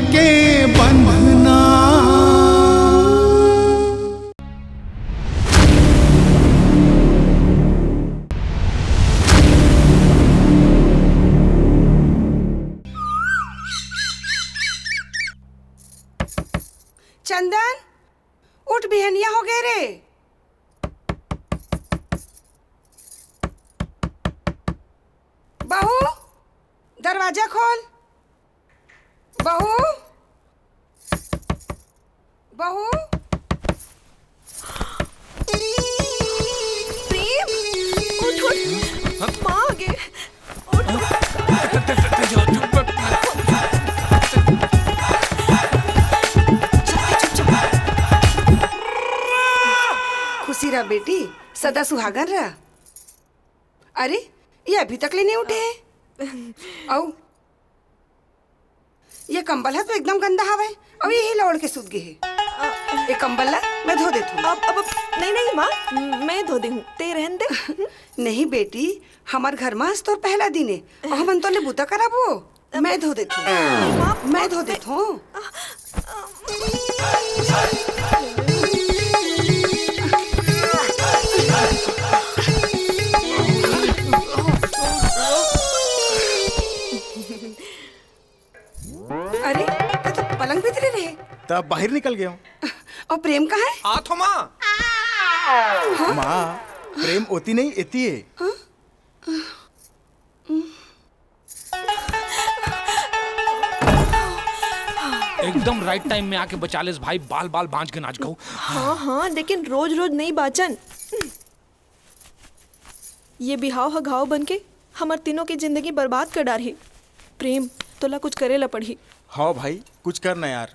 के बंधना। चंदन उठ, बिहनिया हो गए रे। बहू दरवाजा खोल। बहू बहू। प्रेम उठ उठ, माँ आ गए। खुशी रहा बेटी, सदा सुहागन रहा। अरे ये अभी तक ले नहीं उठे हैं। औ ये कंबल है तो एकदम गंदा हवे और यही लौड़ के सूत गए है। ये कंबल ला मैं धो देती हूँ। अब नहीं नहीं माँ, मैं धो दे हूँ, ते रहन दे। नहीं बेटी, हमार घर में आज तो पहला दिन है और हम तो ले बूता करब हो। मैं धो देती हूँ, मैं धो देती हूँ। अरे ये तो पलंग भीतरे रहे। तब बाहर निकल गया हूँ। और प्रेम कहाँ है? आ थो माँ। माँ, प्रेम होती नहीं एती है। एकदम राइट टाइम में आके बचा लेस भाई, बाल बाल बांझ के नाच गऊ। हाँ हाँ, लेकिन रोज रोज नहीं बाचन। ये बिहाव ह घाव बन के हमार तीनों की जिंदगी बर्बाद कर डारी। प्रेम तोला कुछ करे ला पड़ी। हाँ भाई, कुछ करना यार।